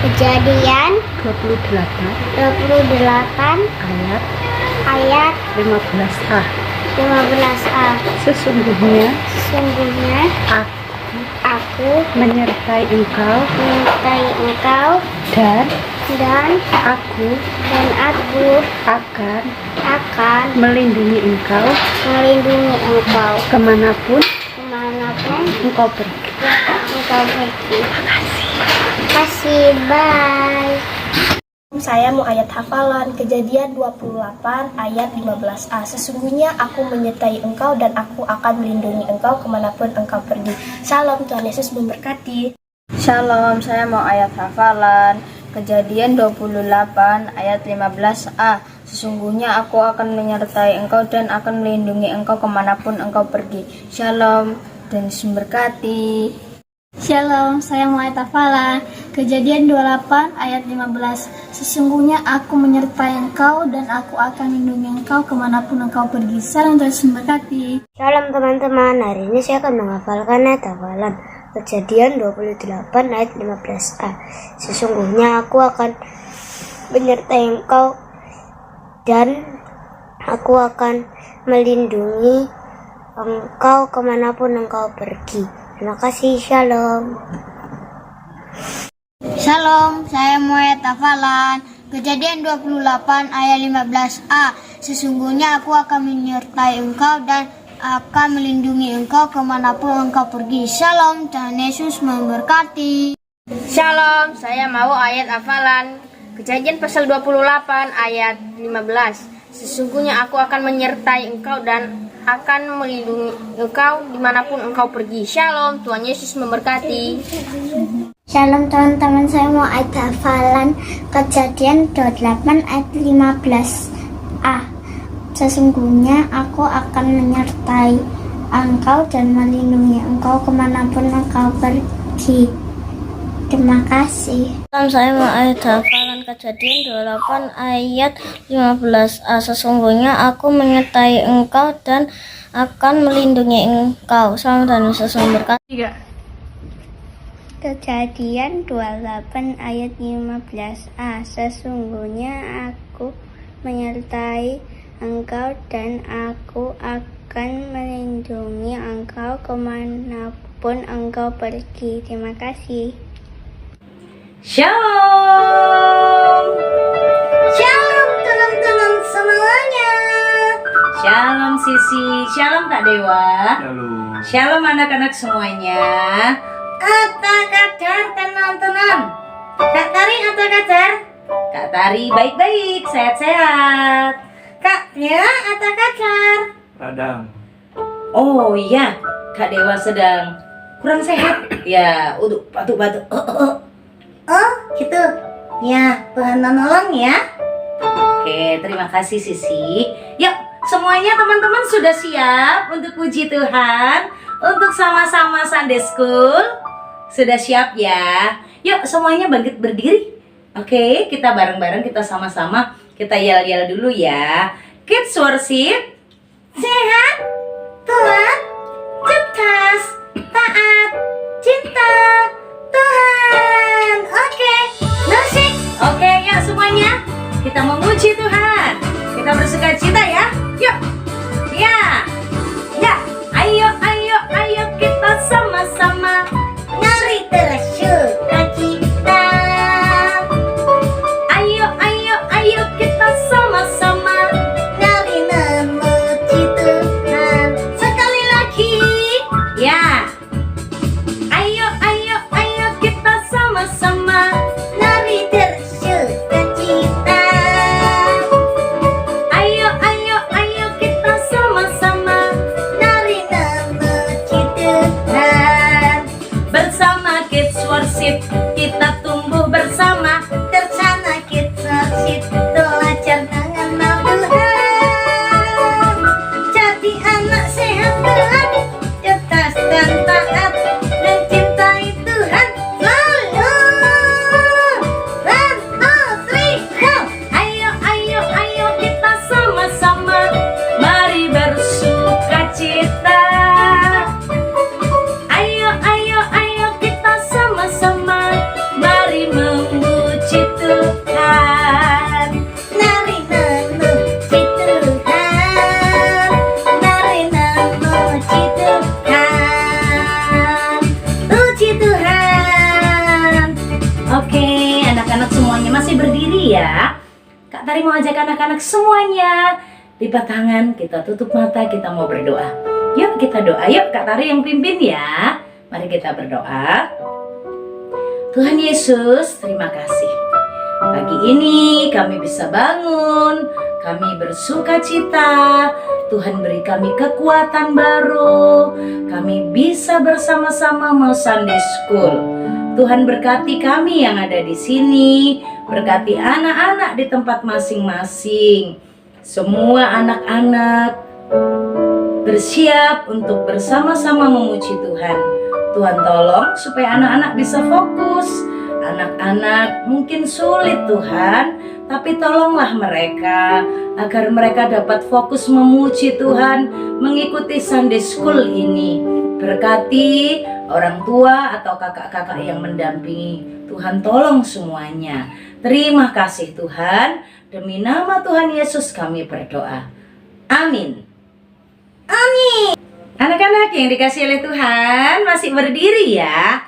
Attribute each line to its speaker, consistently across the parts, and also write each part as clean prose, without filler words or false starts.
Speaker 1: Kejadian
Speaker 2: 28
Speaker 1: ayat
Speaker 2: ayat 15a.
Speaker 1: 15a.
Speaker 2: Sesungguhnya
Speaker 1: Aku
Speaker 2: menyertai engkau
Speaker 1: menyertai engkau
Speaker 2: dan
Speaker 1: dan
Speaker 2: aku
Speaker 1: aku
Speaker 2: akan melindungi engkau
Speaker 1: melindungi engkau
Speaker 2: kemanapun
Speaker 1: kemanapun
Speaker 2: engkau pergi.
Speaker 1: engkau pergi. Kasih, bye.
Speaker 3: Saya mau ayat hafalan Kejadian 28 ayat 15a. Sesungguhnya aku menyertai engkau dan aku akan melindungi engkau kemanapun engkau pergi. Shalom, Tuhan Yesus memberkati.
Speaker 4: Shalom, saya mau ayat hafalan Kejadian 28 ayat 15a. Sesungguhnya aku akan menyertai engkau dan akan melindungi engkau kemanapun engkau pergi. Shalom, dan Yesus memberkati.
Speaker 5: Shalom, saya mau ayat hafalan Kejadian 28 ayat 15. Sesungguhnya aku menyertai engkau dan aku akan melindungi engkau kemanapun engkau pergi. Salam Tuhan Yesus memberkati.
Speaker 1: Shalom teman-teman, hari ini saya akan menghafalkan ayat hafalan Kejadian 28 ayat 15a. Sesungguhnya aku akan menyertai engkau dan aku akan melindungi engkau kemanapun engkau pergi. Terima kasih, shalom.
Speaker 5: Shalom, saya mau ayat hafalan Kejadian 28 ayat 15a. Sesungguhnya aku akan menyertai engkau dan akan melindungi engkau kemanapun engkau pergi. Shalom, Tuhan Yesus memberkati.
Speaker 4: Shalom, saya mau ayat hafalan Kejadian pasal 28 ayat 15. Sesungguhnya aku akan menyertai engkau dan akan melindungi engkau dimanapun engkau pergi. Shalom, Tuhan Yesus memberkati.
Speaker 1: Shalom teman-teman, saya mau ayat hafalan Kejadian 28 ayat 15a. Sesungguhnya aku akan menyertai engkau dan melindungi engkau kemanapun engkau pergi. Terima kasih.
Speaker 6: Saya mau ayat hafalan Kejadian 28 ayat 15a. Sesungguhnya aku menyertai engkau dan akan melindungi engkau. Salam dan Yesus memberkati.
Speaker 1: Kejadian 28 ayat 15a. Sesungguhnya aku menyertai engkau dan aku akan melindungi engkau kemanapun engkau pergi. Terima kasih.
Speaker 7: Shalom. Shalom teman-teman semuanya. Shalom Sisi, shalom Kak Dewa. Shalom anak-anak semuanya. Apa kabar teman-teman? Kak Tari apa kabar? Kak Tari baik-baik, sehat-sehat. Kak Dewa apa kabar?
Speaker 8: Radang.
Speaker 7: Oh iya, Kak Dewa sedang kurang sehat. Ya, batuk-batuk. Oh, gitu. Ya, Tuhan menolong ya. Oke, terima kasih Sisi. Yuk, semuanya teman-teman sudah siap untuk puji Tuhan, untuk sama-sama Sunday School? Sudah siap ya? Yuk, semuanya bangkit berdiri. Oke, kita bareng-bareng, kita sama-sama, kita yel-yel dulu ya. Kids worship. Sehat, Tuhan, cerdas, taat, cinta Tuhan. Oke, musik. Oke, ya semuanya. Kita memuji Tuhan. Kita bersukacita ya. Yuk. Ya. Ya. Ayo, ayo, ayo kita sama-sama nari bersukacita. Ayo, ayo, ayo kita sama-sama nari memuji Tuhan. Sekali lagi. Ya. Ayo, ayo, ayo kita sama-sama nari bersukacita. Ayo, ayo, semuanya masih berdiri ya. Kak Tari mau ajak anak-anak semuanya lipat tangan, kita tutup mata, kita mau berdoa. Yuk kita doa, yuk Kak Tari yang pimpin ya. Mari kita berdoa. Tuhan Yesus, terima kasih. Pagi ini kami bisa bangun, kami bersuka cita. Tuhan beri kami kekuatan baru. Kami bisa bersama-sama mau Sunday School. Tuhan berkati kami yang ada di sini, berkati anak-anak di tempat masing-masing. Semua anak-anak bersiap untuk bersama-sama memuji Tuhan. Tuhan tolong supaya anak-anak bisa fokus. Anak-anak mungkin sulit Tuhan, tapi tolonglah mereka agar mereka dapat fokus memuji Tuhan, mengikuti Sunday School ini. Berkati orang tua atau kakak-kakak yang mendampingi. Tuhan tolong semuanya. Terima kasih Tuhan. Demi nama Tuhan Yesus kami berdoa. Amin. Amin. Anak-anak yang dikasih oleh Tuhan masih berdiri ya.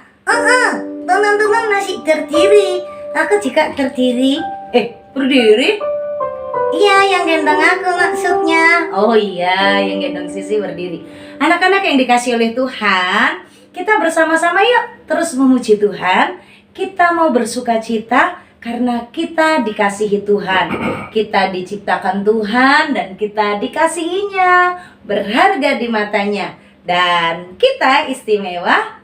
Speaker 7: Teman-teman masih terdiri. Aku juga terdiri. Berdiri? Iya, yang gendong aku maksudnya. Oh iya, yang gendong Sisi berdiri. Anak-anak yang dikasih oleh Tuhan, kita bersama-sama yuk terus memuji Tuhan. Kita mau bersuka cita karena kita dikasihi Tuhan. Kita diciptakan Tuhan dan kita dikasihinya, berharga di matanya. Dan kita istimewa.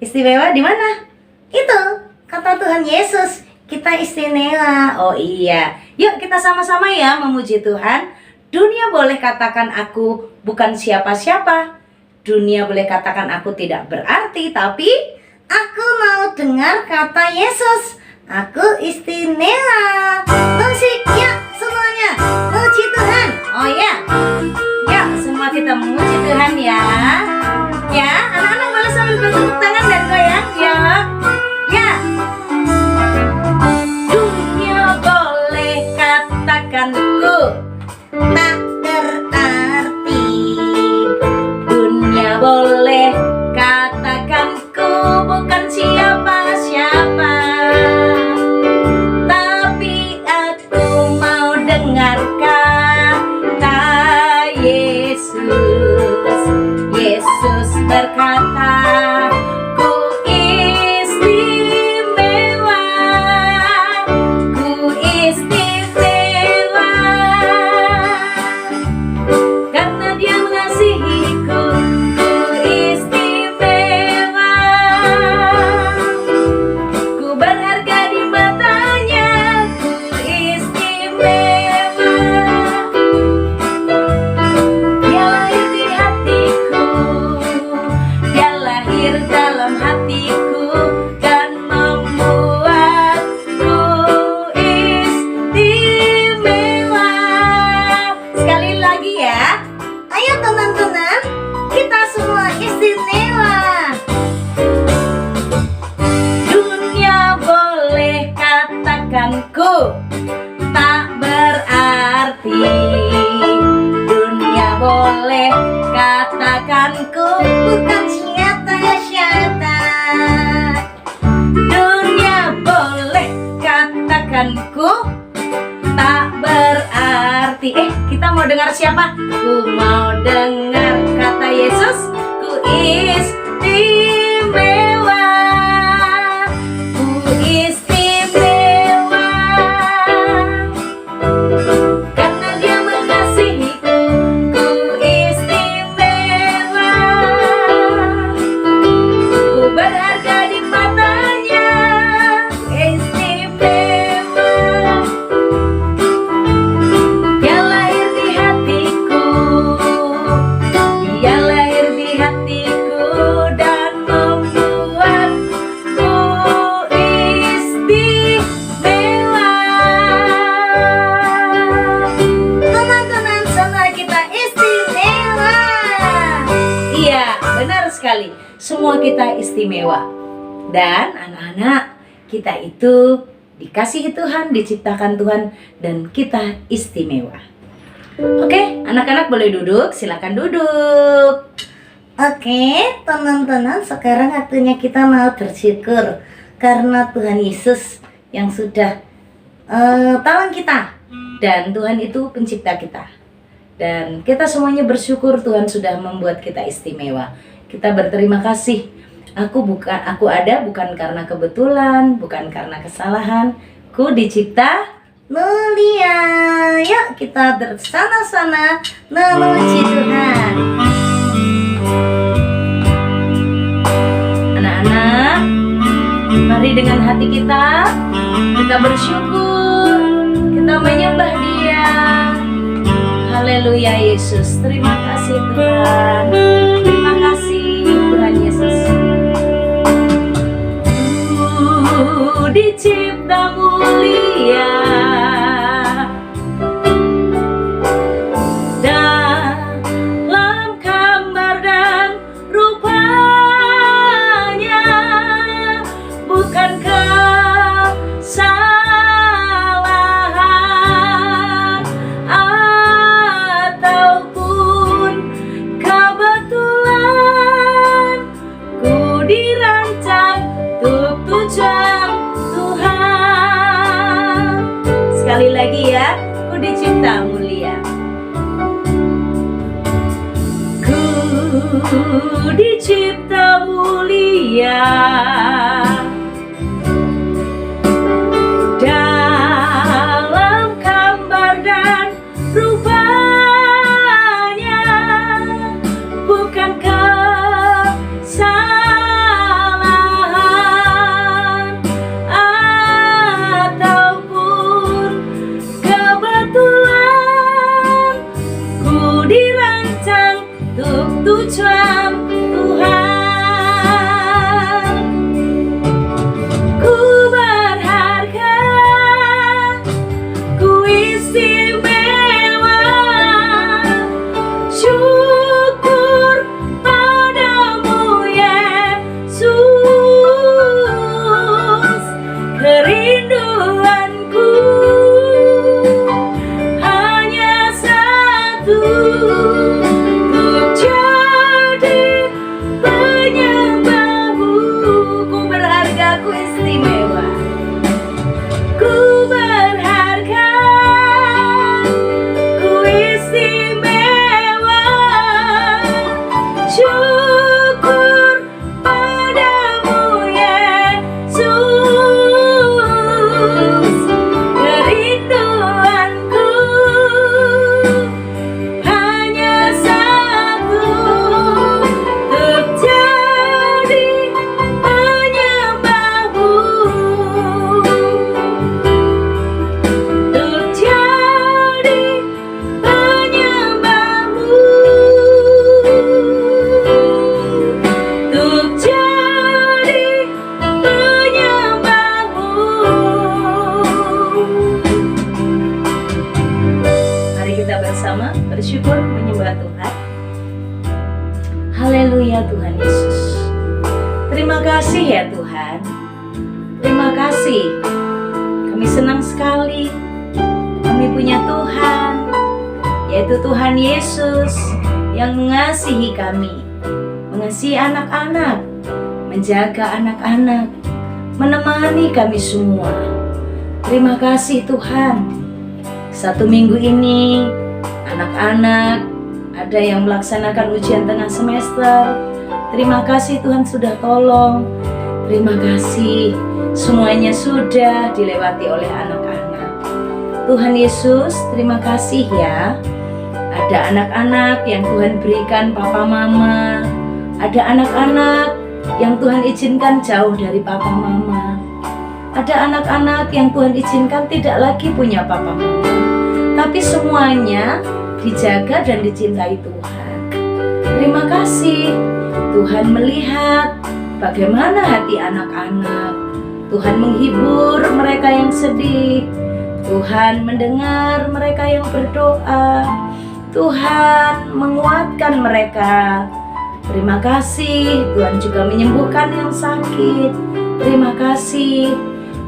Speaker 7: Istimewa di mana? Itu kata Tuhan Yesus. Kita istimewa. Oh iya. Yuk kita sama-sama ya memuji Tuhan. Dunia boleh katakan aku bukan siapa-siapa. Dunia boleh katakan aku tidak berarti. Tapi aku mau dengar kata Yesus. Aku istimewa. Musik ya semuanya. Memuji Tuhan. Oh ya. Ya semua kita memuji Tuhan ya. Ya anak-anak boleh sambil bertepuk tangan dan goyang ya. Ya. Dunia boleh katakanku tak berarti. Dunia boleh katakanku bukan siapa-siapa. Tapi aku mau dengar kata Yesus. Yesus berkata, ku istimewa. Ku istimewa. Karena Dia mengasihiku. Ku istimewa. Ku berharga di matanya. Ku istimewa. Dia lahir di hatiku. Dia lahir dalam hatiku dan membuatku istimewa. Sekali lagi ya. Ayo teman-teman, kita semua istimewa. Dunia boleh katakanku tak berarti. Dunia boleh katakanku bukan siapa-siapa. Dunia boleh katakanku tak berarti. Kita mau dengar siapa? Ku mau dengar kata Yesus. Ku istimewa. Ku istimewa. Karena Dia mengasihiku. Ku istimewa. Ku berharga di matanya. Ku istimewa. Dia lahir di hatiku. Dia lahir di hatiku dan membuatku istimewa. Teman-teman, semua kita istimewa. Iya, benar sekali. Semua kita istimewa. Dan anak-anak, kita itu dikasihi Tuhan, diciptakan Tuhan, dan kita istimewa. Oke, anak-anak boleh duduk, silakan duduk. Oke, teman-teman, sekarang waktunya kita mau bersyukur karena Tuhan Yesus yang sudah tolong kita. Dan Tuhan itu pencipta kita. Dan kita semuanya bersyukur Tuhan sudah membuat kita istimewa. Kita berterima kasih. Aku ada bukan karena kebetulan, bukan karena kesalahan. Ku dicipta mulia. Yuk kita bersama-sama memuji Tuhan. Anak-anak, mari dengan hati kita bersyukur, kita menyembah Dia. Haleluya Yesus, terima kasih Tuhan. Terima kasih Tuhan Yesus. Dicipta mulia dalam gambar dan rupanya, bukan kesalahan ataupun kebetulan. Ku dirancang untuk tujuan Tuhan. Sekali lagi ya, ku dicipta mulia. Ku dicipta mulia dalam gambar dan rupanya, bukan kesalahan ataupun kebetulan. Ku dirancang untuk tujuan Tuhan. Ku berharga, ku istimewa. Syukur padamu Yesus. Kerinduanku hanya satu, untuk jadi penyembahmu. Ku berharga, ku istimewa. Ku berharga, ku istimewa. Syukur padamu Yesus. Kerinduanku hanya satu, untuk jadi penyembahmu. Untuk jadi penyembahmu. Untuk jadi penyembahmu. Mari kita bersama bersyukur menyembah Tuhan. Haleluya Tuhan Yesus. Terima kasih ya Tuhan. Terima kasih. Kami senang sekali kami punya Tuhan, yaitu Tuhan Yesus yang mengasihi kami, mengasihi anak-anak, menjaga anak-anak, menemani kami semua. Terima kasih Tuhan. Satu minggu ini anak-anak ada yang melaksanakan ujian tengah semester. Terima kasih Tuhan sudah tolong. Terima kasih semuanya sudah dilewati oleh anak-anak. Tuhan Yesus, terima kasih ya. Ada anak-anak yang Tuhan berikan papa mama. Ada anak-anak yang Tuhan izinkan jauh dari papa mama. Ada anak-anak yang Tuhan izinkan tidak lagi punya papa mama, tapi semuanya dijaga dan dicintai Tuhan. Terima kasih. Tuhan melihat bagaimana hati anak-anak. Tuhan menghibur mereka yang sedih. Tuhan mendengar mereka yang berdoa. Tuhan menguatkan mereka. Terima kasih. Tuhan juga menyembuhkan yang sakit. Terima kasih.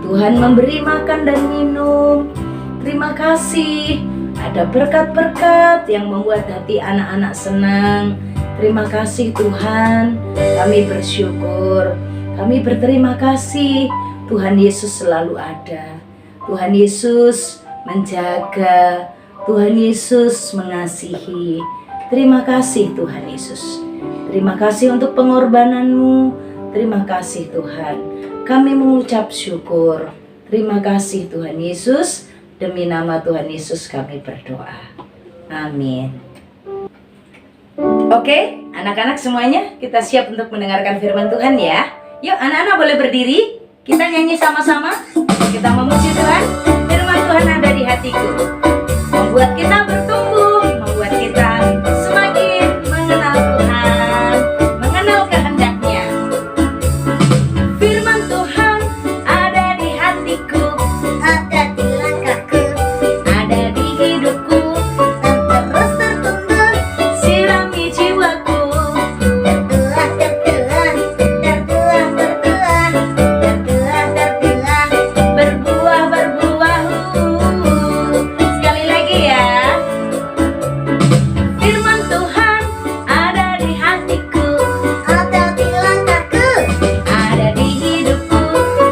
Speaker 7: Tuhan memberi makan dan minum. Terima kasih. Ada berkat-berkat yang membuat hati anak-anak senang. Terima kasih Tuhan. Kami bersyukur. Kami berterima kasih Tuhan Yesus selalu ada. Tuhan Yesus menjaga. Tuhan Yesus mengasihi. Terima kasih Tuhan Yesus. Terima kasih untuk pengorbananmu. Terima kasih Tuhan. Kami mengucap syukur. Terima kasih Tuhan Yesus. Demi nama Tuhan Yesus kami berdoa. Amin. Oke, anak-anak semuanya, kita siap untuk mendengarkan firman Tuhan ya. Yuk anak-anak boleh berdiri. Kita nyanyi sama-sama. Kita memuji Tuhan. Firman Tuhan ada di hatiku, membuat kita bertumbuh, membuat kita semakin mengenal Tuhan, mengenal kehendaknya. Firman Tuhan ada di hatiku, ada di langkahku, ada di hidupku, dan terus tertumbuh, sirami jiwaku. Tertulah, tertulah, tertulah, tertulah, tertulah, tertulah, berbuah, berbuah. Sekali lagi ya. Firman Tuhan ada di hatiku, ada di langkahku, ada di hidupku,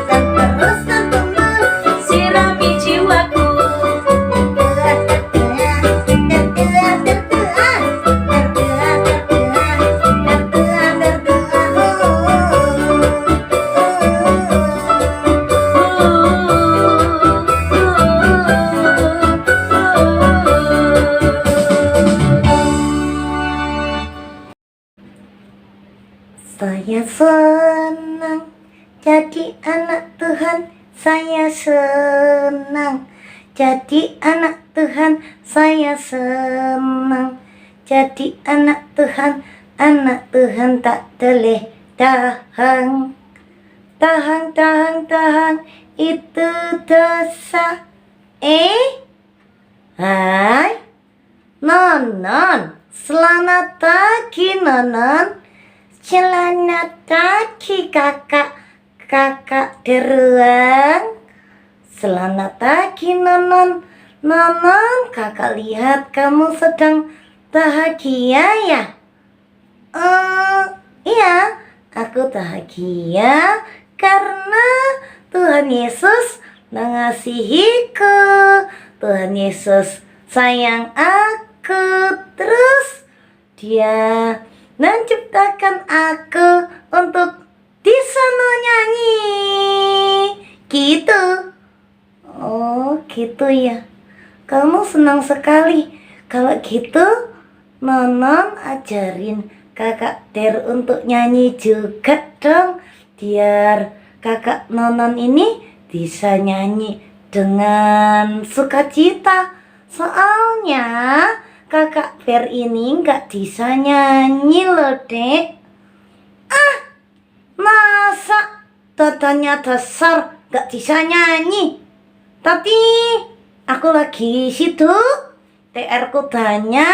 Speaker 7: dan terus tertumbuh, sirami jiwaku. Tertulah, tertulah, tertulah, tertulah, tertulah, tertulah,
Speaker 8: Saya senang jadi anak Tuhan, saya senang jadi anak Tuhan, saya senang jadi anak Tuhan tak boleh tahan. Tahan, itu dosa. Hai, Nonon, selamat pagi Nonon. Selamat pagi kakak di ruang. Selamat pagi Nonon. Nonon, kakak lihat kamu sedang bahagia ya? Iya, aku bahagia karena Tuhan Yesus mengasihiku. Tuhan Yesus sayang aku. Terus Dia menciptakan aku untuk bisa nyanyi. Gitu. Oh gitu ya. Kamu senang sekali. Kalau gitu Nonon ajarin kakak Der untuk nyanyi juga dong. Biar kakak Nonon ini bisa nyanyi dengan sukacita. Soalnya kakak Fer ini nggak bisa nyanyi loh dek. Masa dadanya dasar nggak bisa nyanyi. Tapi aku lagi situ. TR ku tanya,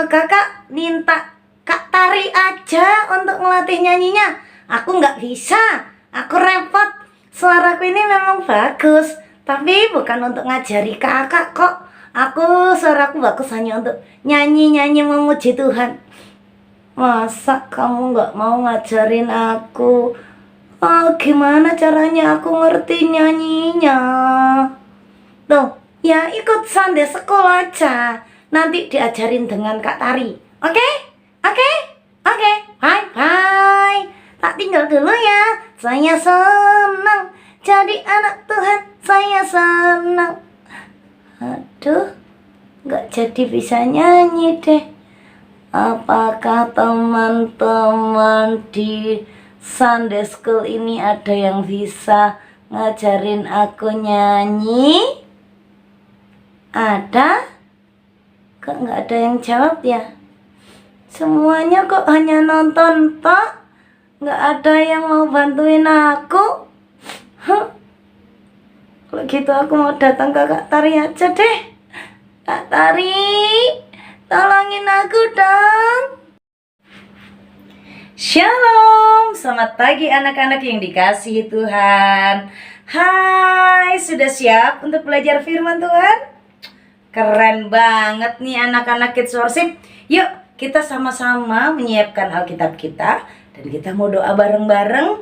Speaker 8: kakak minta Kak Tari aja untuk ngelatih nyanyinya. Aku nggak bisa, aku repot. Suaraku ini memang bagus, tapi bukan untuk ngajari kakak kok. Aku suaraku bagus hanya untuk nyanyi-nyanyi memuji Tuhan. Masa kamu nggak mau ngajarin aku? Gimana caranya aku ngerti nyanyinya? Tuh, ya ikut Sunday School aja. Nanti diajarin dengan Kak Tari. Oke? Bye-bye. Tak tinggal dulu ya. Saya senang jadi anak Tuhan. Saya senang. Aduh, nggak jadi bisa nyanyi deh. Apakah teman-teman di Sunday School ini ada yang bisa ngajarin aku nyanyi? Ada? Kok nggak ada yang jawab ya? Semuanya kok hanya nonton tok? Nggak ada yang mau bantuin aku? Kalau gitu aku mau datang ke Kak Tari aja deh. Kak Tari, tolongin aku dong.
Speaker 7: Shalom, selamat pagi anak-anak yang dikasihi Tuhan. Hai, sudah siap untuk belajar firman Tuhan? Keren banget nih anak-anak Kids Worship. Yuk, kita sama-sama menyiapkan Alkitab kita. Dan kita mau doa bareng-bareng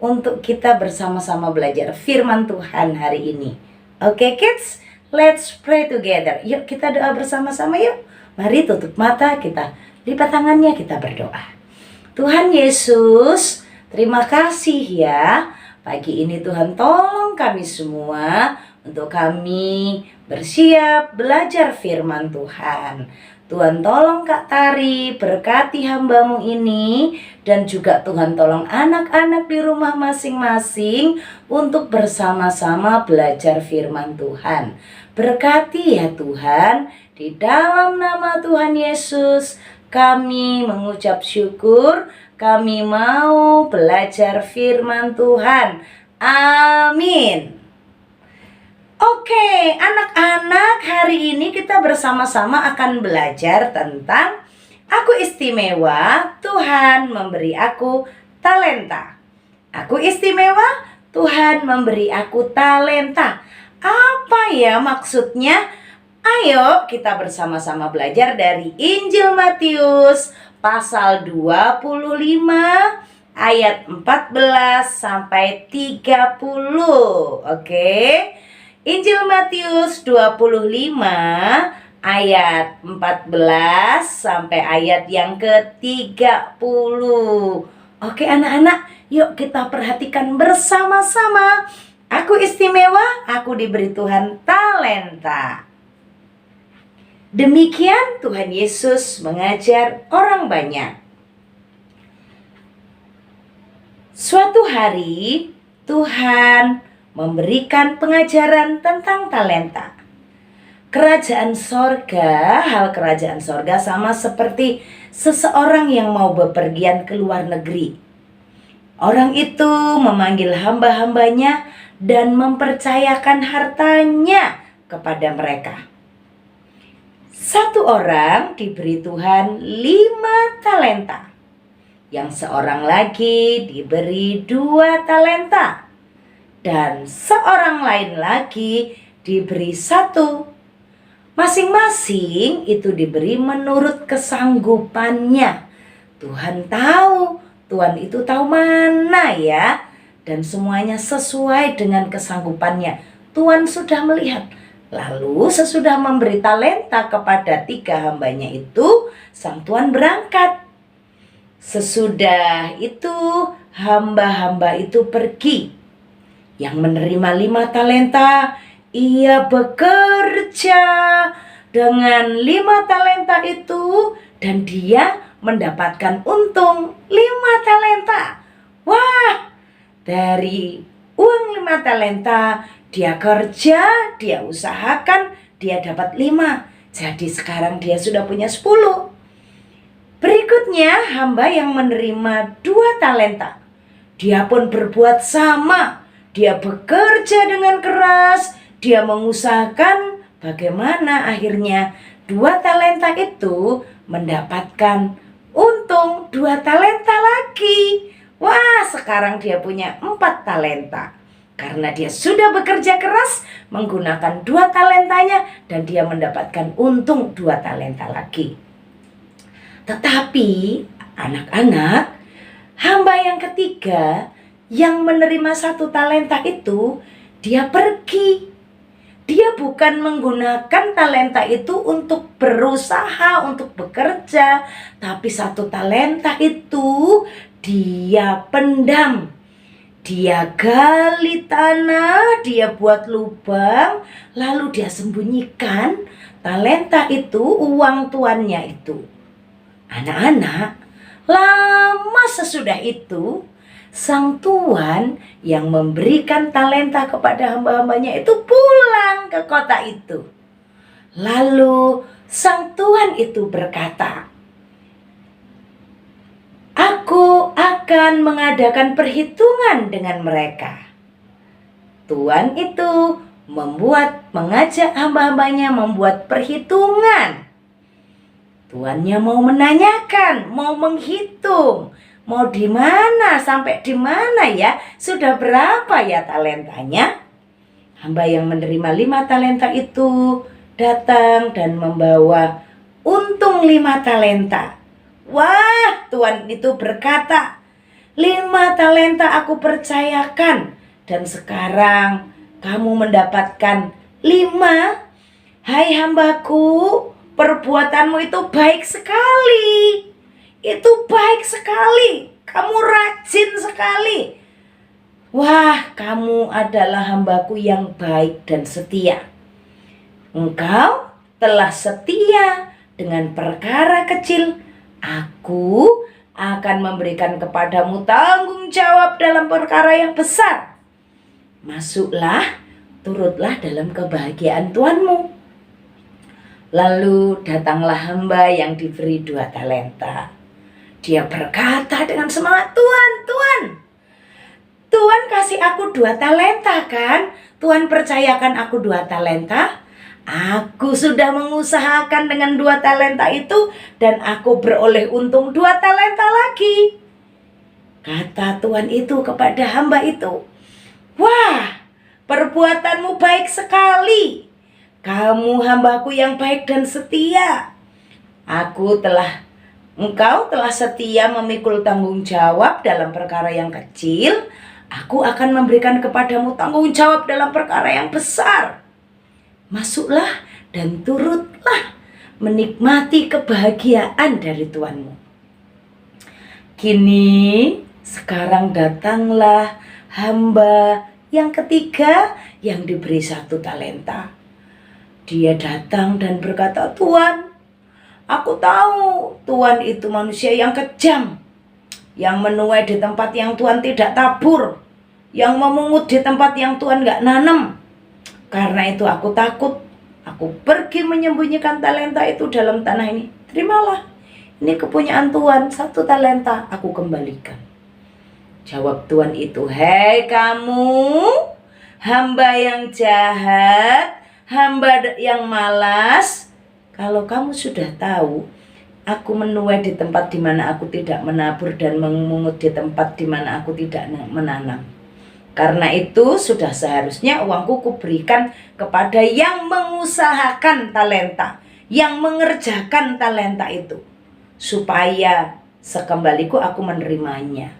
Speaker 7: untuk kita bersama-sama belajar firman Tuhan hari ini. Oke kids, let's pray together. Yuk kita doa bersama-sama yuk. Mari tutup mata kita, lipat tangannya, kita berdoa. Tuhan Yesus, terima kasih ya. Pagi ini Tuhan tolong kami semua untuk kami bersiap belajar firman Tuhan. Tuhan tolong Kak Tari, berkati hamba-Mu ini, dan juga Tuhan tolong anak-anak di rumah masing-masing untuk bersama-sama belajar firman Tuhan. Berkati ya Tuhan, di dalam nama Tuhan Yesus kami mengucap syukur, kami mau belajar firman Tuhan. Amin. Oke, anak-anak, hari ini kita bersama-sama akan belajar tentang aku istimewa, Tuhan memberi aku talenta. Aku istimewa, Tuhan memberi aku talenta. Apa ya maksudnya? Ayo kita bersama-sama belajar dari Injil Matius pasal 25 ayat 14 sampai 30. Oke. Injil Matius 25 ayat 14 sampai ayat yang ke-30. Oke anak-anak, yuk kita perhatikan bersama-sama. Aku istimewa, aku diberi Tuhan talenta. Demikian Tuhan Yesus mengajar orang banyak. Suatu hari Tuhan memberikan pengajaran tentang talenta. Kerajaan sorga, hal kerajaan sorga sama seperti seseorang yang mau bepergian ke luar negeri. Orang itu memanggil hamba-hambanya dan mempercayakan hartanya kepada mereka. Satu orang diberi Tuhan 5 talenta. Yang seorang lagi diberi 2 talenta. Dan seorang lain lagi diberi 1. Masing-masing itu diberi menurut kesanggupannya. Tuhan tahu, Tuhan itu tahu mana ya. Dan semuanya sesuai dengan kesanggupannya. Tuhan sudah melihat. Lalu sesudah memberi talenta kepada 3 hambanya itu, sang Tuhan berangkat. Sesudah itu hamba-hamba itu pergi. Yang menerima 5 talenta, ia bekerja dengan 5 talenta itu dan dia mendapatkan untung 5 talenta. Wah, dari uang 5 talenta dia kerja, dia usahakan, dia dapat 5. Jadi sekarang dia sudah punya 10. Berikutnya hamba yang menerima 2 talenta. Dia pun berbuat sama. Dia bekerja dengan keras, dia mengusahakan, bagaimana akhirnya 2 talenta itu mendapatkan untung 2 talenta lagi. Wah, sekarang dia punya 4 talenta. Karena dia sudah bekerja keras menggunakan 2 talentanya dan dia mendapatkan untung 2 talenta lagi. Tetapi anak-anak, hamba yang ketiga yang menerima 1 talenta itu, dia pergi. Dia bukan menggunakan talenta itu untuk berusaha, untuk bekerja. Tapi 1 talenta itu dia pendam. Dia gali tanah, dia buat lubang, lalu dia sembunyikan talenta itu, uang tuannya itu. Anak-anak, lama sesudah itu, sang tuan yang memberikan talenta kepada hamba-hambanya itu pulang ke kota itu. Lalu sang tuan itu berkata, "Aku akan mengadakan perhitungan dengan mereka." Tuan itu mengajak hamba-hambanya membuat perhitungan. Tuannya mau menanyakan, mau menghitung, mau di mana, sampai di mana ya, sudah berapa ya talentanya. Hamba yang menerima 5 talenta itu datang dan membawa untung 5 talenta. Wah, tuan itu berkata, 5 talenta aku percayakan, dan sekarang kamu mendapatkan 5. Hai hambaku, perbuatanmu itu baik sekali. Itu baik sekali. Kamu rajin sekali. Wah, kamu adalah hambaku yang baik dan setia. Engkau telah setia dengan perkara kecil. Aku akan memberikan kepadamu tanggung jawab dalam perkara yang besar. Masuklah, turutlah dalam kebahagiaan Tuanmu. Lalu datanglah hamba yang diberi 2 talenta. Dia berkata dengan semangat, Tuhan kasih aku 2 talenta kan? Tuhan percayakan aku 2 talenta. Aku sudah mengusahakan dengan 2 talenta itu, dan aku beroleh untung 2 talenta lagi. Kata Tuhan itu kepada hamba itu, wah, perbuatanmu baik sekali. Kamu hambaku yang baik dan setia. Engkau telah setia memikul tanggung jawab dalam perkara yang kecil. Aku akan memberikan kepadamu tanggung jawab dalam perkara yang besar. Masuklah dan turutlah menikmati kebahagiaan dari Tuanmu. Kini sekarang datanglah hamba yang ketiga yang diberi 1 talenta. Dia datang dan berkata, Tuhan, aku tahu Tuhan itu manusia yang kejam, yang menuai di tempat yang Tuhan tidak tabur, yang memungut di tempat yang Tuhan gak nanam. Karena itu aku takut. Aku pergi menyembunyikan talenta itu dalam tanah ini. Terimalah, ini kepunyaan Tuhan, 1 talenta aku kembalikan. Jawab Tuhan itu, hei kamu, hamba yang jahat, hamba yang malas. Kalau kamu sudah tahu, aku menuai di tempat di mana aku tidak menabur dan memungut di tempat di mana aku tidak menanam. Karena itu sudah seharusnya uangku kuberikan kepada yang mengusahakan talenta, yang mengerjakan talenta itu, supaya sekembaliku aku menerimanya.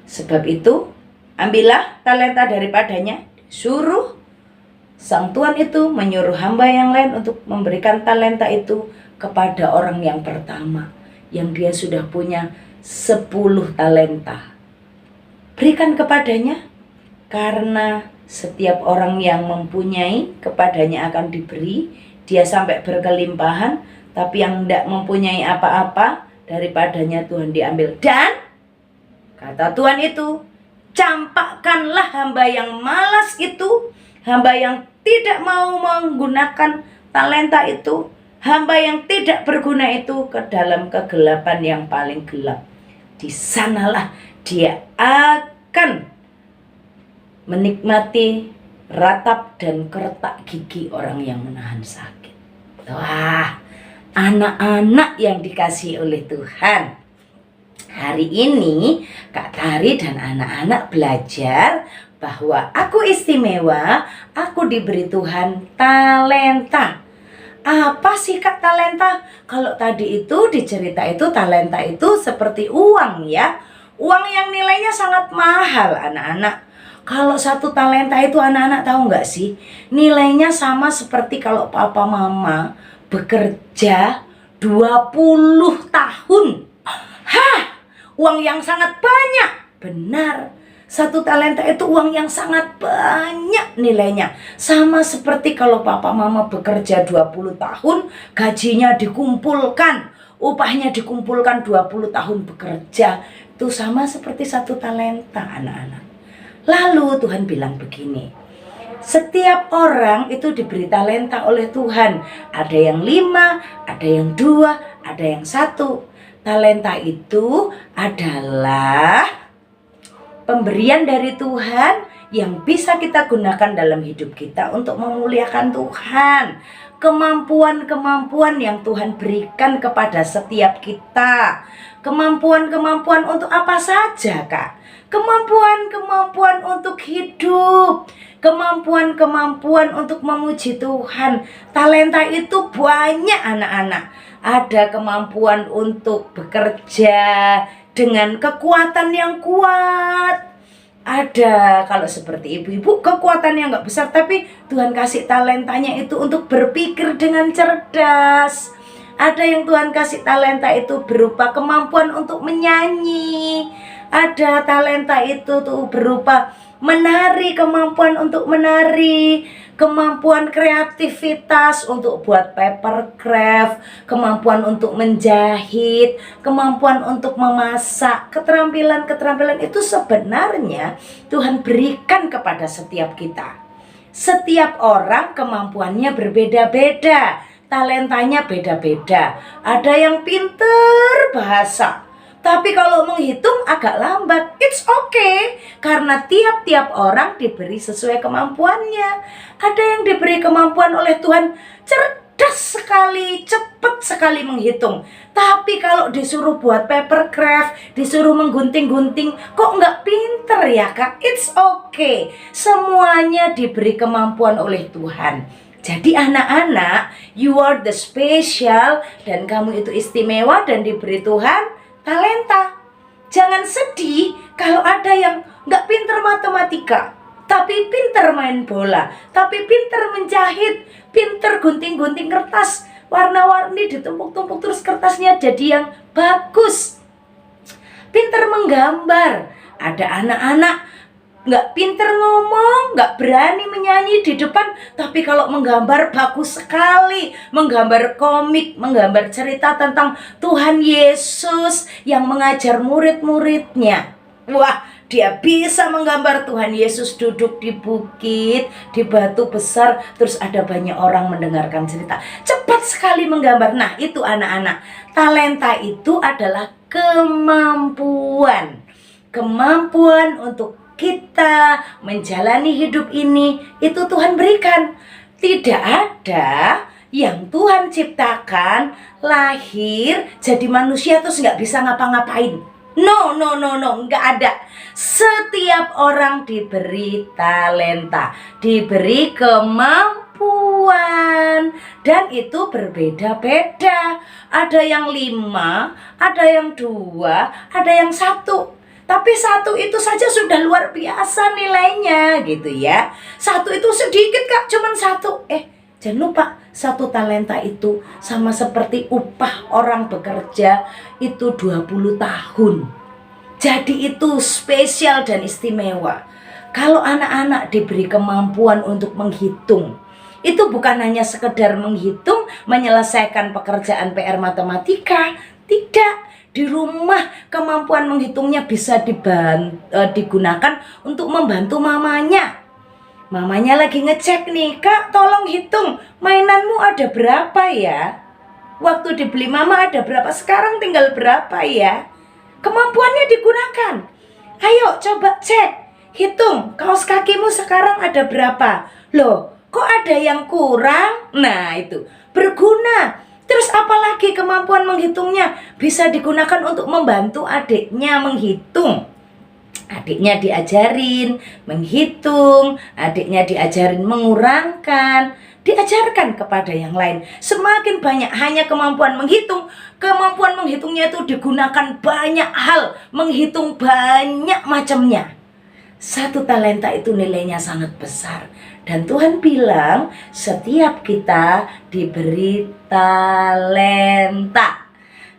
Speaker 7: Sebab itu, ambillah talenta daripadanya. Suruh sang Tuhan itu menyuruh hamba yang lain untuk memberikan talenta itu kepada orang yang pertama, yang dia sudah punya 10 talenta. Berikan kepadanya, karena setiap orang yang mempunyai kepadanya akan diberi. Dia sampai berkelimpahan, tapi yang tidak mempunyai apa-apa daripadanya Tuhan diambil. Dan kata Tuhan itu, campakkanlah hamba yang malas itu, hamba yang tidak mau menggunakan talenta itu, hamba yang tidak berguna itu ke dalam kegelapan yang paling gelap. Di sanalah dia akan menikmati ratap dan kertak gigi orang yang menahan sakit. Wah, anak-anak yang dikasihi oleh Tuhan, hari ini Kak Tari dan anak-anak belajar bahwa aku istimewa, aku diberi Tuhan talenta. Apa sih Kak talenta? Kalau tadi itu dicerita itu talenta itu seperti uang ya. Uang yang nilainya sangat mahal anak-anak. Kalau 1 talenta itu anak-anak tahu nggak sih? Nilainya sama seperti kalau papa mama bekerja 20 tahun. Hah, uang yang sangat banyak. Benar. 1 talenta itu uang yang sangat banyak nilainya. Sama seperti kalau papa mama bekerja 20 tahun, gajinya dikumpulkan, upahnya dikumpulkan 20 tahun bekerja. Itu sama seperti 1 talenta anak-anak. Lalu Tuhan bilang begini, setiap orang itu diberi talenta oleh Tuhan. Ada yang 5, ada yang 2, ada yang 1. Talenta itu adalah pemberian dari Tuhan yang bisa kita gunakan dalam hidup kita untuk memuliakan Tuhan. Kemampuan-kemampuan yang Tuhan berikan kepada setiap kita. Kemampuan-kemampuan untuk apa saja, Kak? Kemampuan-kemampuan untuk hidup. Kemampuan-kemampuan untuk memuji Tuhan. Talenta itu banyak anak-anak. Ada kemampuan untuk bekerja dengan kekuatan yang kuat. Ada kalau seperti ibu-ibu kekuatan yang nggak besar, tapi Tuhan kasih talentanya itu untuk berpikir dengan cerdas. Ada yang Tuhan kasih talenta itu berupa kemampuan untuk menyanyi. Ada talenta itu tuh berupa menari, kemampuan untuk menari, kemampuan kreativitas untuk buat paper craft, kemampuan untuk menjahit, kemampuan untuk memasak. Keterampilan-keterampilan itu sebenarnya Tuhan berikan kepada setiap kita. Setiap orang kemampuannya berbeda-beda, talentanya beda-beda. Ada yang pinter bahasa, tapi kalau menghitung agak lambat. It's okay, karena tiap-tiap orang diberi sesuai kemampuannya. Ada yang diberi kemampuan oleh Tuhan cerdas sekali, cepat sekali menghitung. Tapi kalau disuruh buat paper craft, disuruh menggunting-gunting, kok nggak pinter ya kak? It's okay, semuanya diberi kemampuan oleh Tuhan. Jadi anak-anak, you are the special, dan kamu itu istimewa dan diberi Tuhan talenta. Jangan sedih kalau ada yang nggak pinter matematika, tapi pinter main bola, tapi pinter menjahit, pinter gunting-gunting kertas, warna-warni ditumpuk-tumpuk terus kertasnya jadi yang bagus. Pinter menggambar. Ada anak-anak nggak pinter ngomong, nggak berani menyanyi di depan, tapi kalau menggambar bagus sekali. Menggambar komik, menggambar cerita tentang Tuhan Yesus yang mengajar murid-muridnya. Wah, dia bisa menggambar Tuhan Yesus duduk di bukit, di batu besar, terus ada banyak orang mendengarkan cerita. Cepat sekali menggambar. Nah, itu anak-anak. Talenta itu adalah kemampuan. Kemampuan untuk kita menjalani hidup ini, itu Tuhan berikan. Tidak ada yang Tuhan ciptakan lahir jadi manusia terus nggak bisa ngapa-ngapain. No, nggak ada. Setiap orang diberi talenta, diberi kemampuan, dan itu berbeda-beda. Ada yang 5, ada yang 2, ada yang 1. Tapi 1 itu saja sudah luar biasa nilainya gitu ya. 1 itu sedikit kak, cuman 1. Jangan lupa, 1 talenta itu sama seperti upah orang bekerja itu 20 tahun. Jadi itu spesial dan istimewa. Kalau anak-anak diberi kemampuan untuk menghitung, itu bukan hanya sekedar menghitung, menyelesaikan pekerjaan PR matematika. Tidak. Di rumah kemampuan menghitungnya bisa digunakan untuk membantu mamanya. Mamanya lagi ngecek nih, kak tolong hitung mainanmu ada berapa ya? Waktu dibeli mama ada berapa, sekarang tinggal berapa ya? Kemampuannya digunakan. Ayo coba cek, hitung kaos kakimu sekarang ada berapa? Loh, kok ada yang kurang? Nah itu berguna. Terus apalagi kemampuan menghitungnya bisa digunakan untuk membantu adiknya menghitung. Adiknya diajarin menghitung, adiknya diajarin mengurangkan, diajarkan kepada yang lain. Semakin banyak hanya kemampuan menghitung, kemampuan menghitungnya itu digunakan banyak hal, menghitung banyak macamnya. 1 talenta itu nilainya sangat besar. Dan Tuhan bilang setiap kita diberi talenta.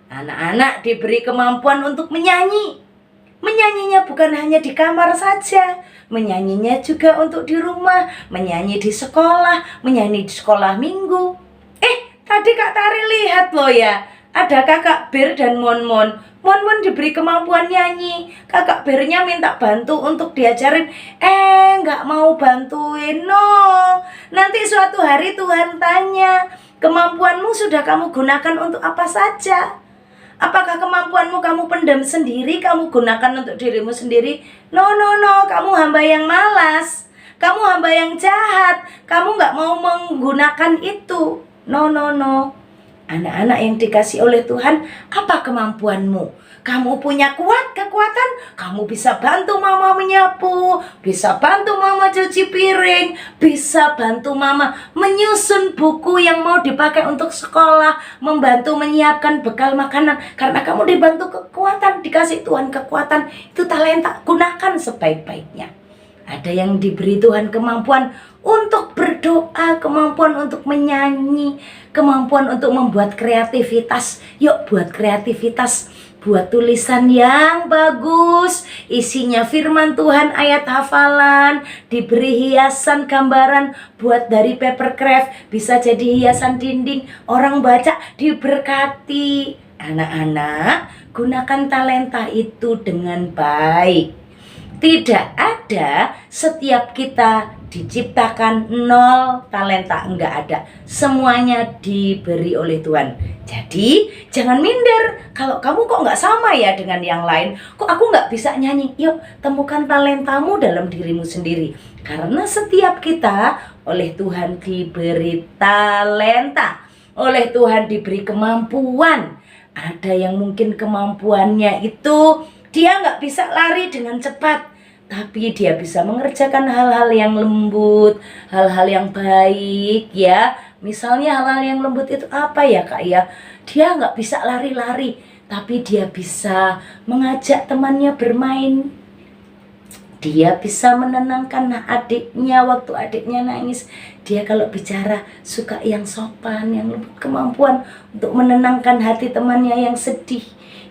Speaker 7: Anak-anak diberi kemampuan untuk menyanyi. Menyanyinya bukan hanya di kamar saja, menyanyinya juga untuk di rumah, menyanyi di sekolah, menyanyi di sekolah minggu. Tadi Kak Tari lihat loh ya, ada Kakak Bir dan Monmon. Monmon diberi kemampuan nyanyi, Kakak Birnya minta bantu untuk diajarin. Nggak mau bantuin, no. Nanti suatu hari Tuhan tanya, kemampuanmu sudah kamu gunakan untuk apa saja? Apakah kemampuanmu kamu pendam sendiri, kamu gunakan untuk dirimu sendiri? No, kamu hamba yang malas, kamu hamba yang jahat, kamu nggak mau menggunakan itu. No. Anak-anak yang dikasih oleh Tuhan, apa kemampuanmu? kamu punya kekuatan, kamu bisa bantu mama menyapu, bisa bantu mama cuci piring, bisa bantu mama menyusun buku yang mau dipakai untuk sekolah, membantu menyiapkan bekal makanan. Karena kamu dibantu kekuatan, dikasih Tuhan kekuatan, itu talenta, gunakan sebaik-baiknya. Ada yang diberi Tuhan kemampuan untuk berdoa, kemampuan untuk menyanyi, kemampuan untuk membuat kreativitas. Yuk buat kreativitas. Buat tulisan yang bagus, isinya firman Tuhan, ayat hafalan, diberi hiasan gambaran, buat dari paper craft, bisa jadi hiasan dinding, orang baca diberkati. Anak-anak, gunakan talenta itu dengan baik. Tidak ada setiap kita diciptakan nol talenta, enggak ada. Semuanya diberi oleh Tuhan. Jadi jangan minder. Kalau kamu kok enggak sama ya dengan yang lain, kok aku enggak bisa nyanyi, yuk temukan talentamu dalam dirimu sendiri. Karena setiap kita oleh Tuhan diberi talenta, oleh Tuhan diberi kemampuan. Ada yang mungkin kemampuannya itu dia nggak bisa lari dengan cepat, tapi dia bisa mengerjakan hal-hal yang lembut, hal-hal yang baik ya. Misalnya hal-hal yang lembut itu apa ya Kak ya? Dia nggak bisa lari-lari, tapi dia bisa mengajak temannya bermain. Dia bisa menenangkan adiknya waktu adiknya nangis. Dia kalau bicara suka yang sopan, yang lembut, kemampuan untuk menenangkan hati temannya yang sedih.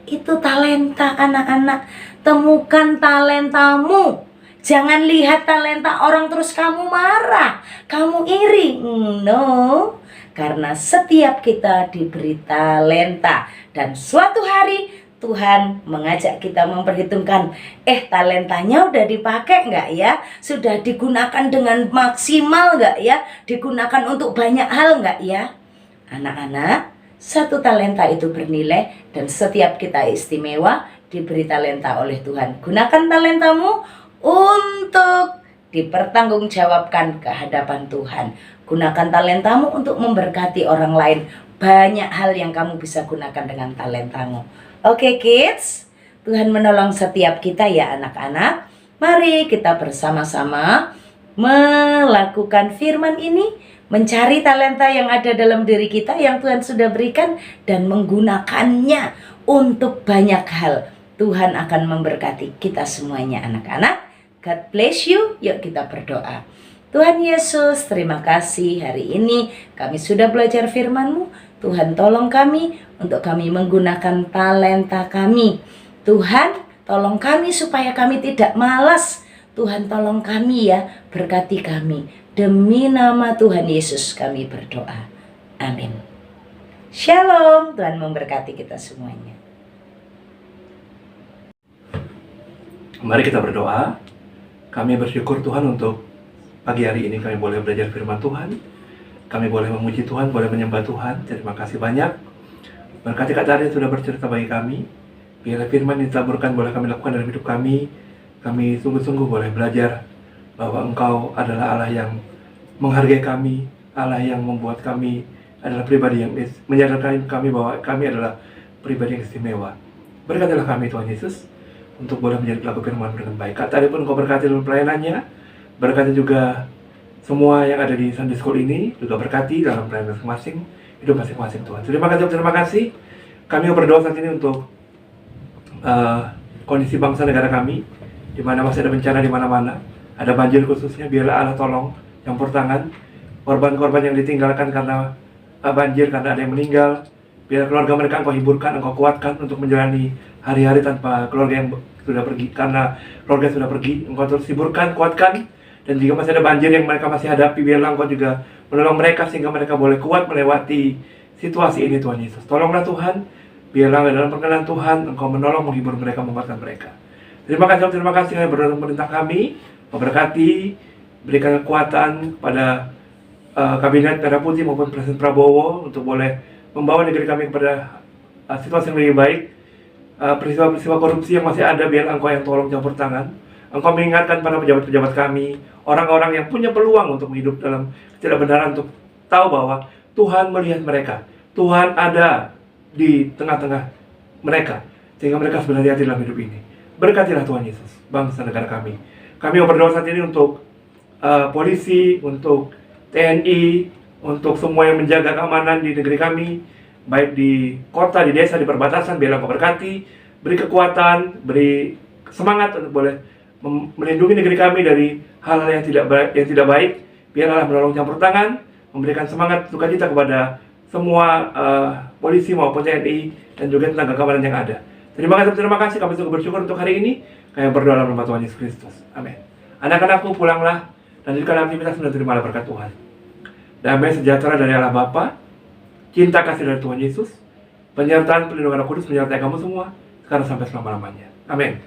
Speaker 7: Itu talenta anak-anak. Temukan talentamu. Jangan lihat talenta orang terus kamu marah, kamu iri. No. Karena setiap kita diberi talenta. Dan suatu hari Tuhan mengajak kita memperhitungkan, talentanya udah dipakai nggak ya? Sudah digunakan dengan maksimal nggak ya? Digunakan untuk banyak hal nggak ya? Anak-anak, satu talenta itu bernilai dan setiap kita istimewa, diberi talenta oleh Tuhan. Gunakan talentamu untuk dipertanggungjawabkan ke hadapan Tuhan. Gunakan talentamu untuk memberkati orang lain. Banyak hal yang kamu bisa gunakan dengan talentamu. Oke kids, Tuhan menolong setiap kita ya anak-anak. Mari kita bersama-sama melakukan firman ini, mencari talenta yang ada dalam diri kita yang Tuhan sudah berikan dan menggunakannya untuk banyak hal. Tuhan akan memberkati kita semuanya anak-anak. God bless you. Yuk kita berdoa. Tuhan Yesus, terima kasih hari ini kami sudah belajar firman-Mu. Tuhan tolong kami untuk kami menggunakan talenta kami. Tuhan tolong kami supaya kami tidak malas. Tuhan tolong kami ya, berkati kami. Demi nama Tuhan Yesus kami berdoa. Amin. Shalom, Tuhan memberkati kita semuanya.
Speaker 9: Mari kita berdoa. Kami bersyukur Tuhan untuk pagi hari ini kami boleh belajar firman Tuhan. Kami boleh memuji Tuhan, boleh menyembah Tuhan. Terima kasih banyak. Berkati kata yang sudah bercerita bagi kami. Biarlah firman yang ditaburkan boleh kami lakukan dalam hidup kami. Kami sungguh-sungguh boleh belajar bahwa Engkau adalah Allah yang menghargai kami, Allah yang membuat kami adalah pribadi yang menyadarkan kami bahwa kami adalah pribadi yang istimewa. Berkatilah kami Tuhan Yesus untuk boleh menjadi pelaku firman dengan baik. Kata pun Engkau berkati dalam pelayanannya, berkati juga semua yang ada di Sunday School ini, juga berkati dalam pelayanan masing-masing, hidup masing-masing Tuhan. Terima kasih. Kami berdoa saat ini untuk kondisi bangsa negara kami, di mana masih ada bencana di mana-mana, ada banjir khususnya. Biarlah Allah tolong campur tangan korban-korban yang ditinggalkan karena banjir, karena ada yang meninggal. Biar keluarga mereka Engkau hiburkan, Engkau kuatkan untuk menjalani hari-hari tanpa keluarga yang sudah pergi, karena keluarga sudah pergi. Engkau terus hiburkan, kuatkan. Dan jika masih ada banjir yang mereka masih hadapi, biarlah Engkau juga menolong mereka sehingga mereka boleh kuat melewati situasi ini Tuhan Yesus. Tolonglah Tuhan, biarlah dalam perkenan Tuhan Engkau menolong, menghibur mereka, menguatkan mereka. Terima kasih kami berdoa pemerintah kami, memberkati, berikan kekuatan kepada Kabinet Merah Putih maupun Presiden Prabowo untuk boleh membawa negeri kami kepada situasi yang lebih baik. Peristiwa-peristiwa korupsi yang masih ada, biar Engkau yang tolong campur tangan. Engkau mengingatkan para pejabat-pejabat kami, orang-orang yang punya peluang untuk hidup dalam ketidakbenaran, untuk tahu bahwa Tuhan melihat mereka. Tuhan ada di tengah-tengah mereka. sehingga mereka berhati-hati dalam hidup ini. Berkatilah Tuhan Yesus bangsa negara kami. Kami mau berdoa saat ini untuk polisi, untuk TNI, untuk semua yang menjaga keamanan di negeri kami, baik di kota, di desa, di perbatasan. Biarlah Engkau berkati, beri kekuatan, beri semangat untuk boleh melindungi negeri kami dari hal-hal yang tidak baik. Biarlah menolong campur tangan, memberikan semangat sukacita kepada semua polisi maupun TNI dan juga tenaga keamanan yang ada. Terima kasih, kami sungguh bersyukur untuk hari ini. Kami berdoa dalam nama Tuhan Yesus Kristus. Amin. Anak-anakku, pulanglah dan jadikan aktivitas dan terimalah berkat Tuhan. Damai sejahtera dari Allah Bapa, cinta kasih dari Tuhan Yesus, penyertaan perlindungan Roh Kudus menyertai kamu semua sekarang sampai selama-lamanya. Amin.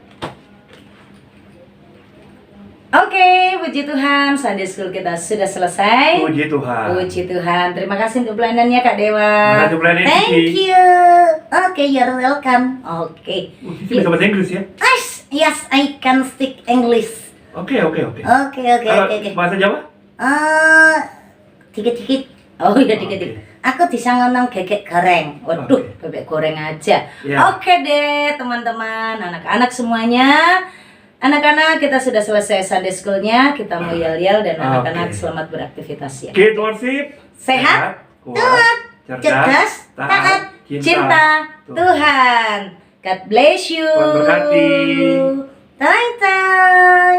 Speaker 7: Oke, puji Tuhan, Sunday School kita sudah selesai.
Speaker 9: Puji Tuhan.
Speaker 7: Puji Tuhan. Terima kasih untuk pelayanannya Kak Dewa.
Speaker 9: Terima kasih pelayanan
Speaker 8: Thank
Speaker 9: Cici.
Speaker 8: you. Okay, you're welcome.
Speaker 7: Oke.
Speaker 9: Cici bisa bahasa Inggris ya?
Speaker 8: Yes, I can speak English.
Speaker 9: Oke.
Speaker 8: Okay.
Speaker 9: Kalau bahasa Jawa?
Speaker 8: Dikit-dikit.
Speaker 7: Oh iya, dikit-dikit.
Speaker 8: Aku bisa ngomong gegek goreng.
Speaker 7: Waduh,
Speaker 9: Oke.
Speaker 7: bebek goreng aja.
Speaker 9: Ya.
Speaker 7: Oke deh, teman-teman, anak-anak semuanya. Anak-anak, kita sudah selesai Sunday School-nya. Kita mau yel-yel dan anak-anak
Speaker 9: Oke.
Speaker 7: selamat beraktivitas ya.
Speaker 9: Kids worship.
Speaker 7: Sehat,
Speaker 9: kuat,
Speaker 8: cerdas, taat,
Speaker 7: Cinta Tuhan. God bless you.
Speaker 9: Tuhan berkati.
Speaker 8: Bye-bye.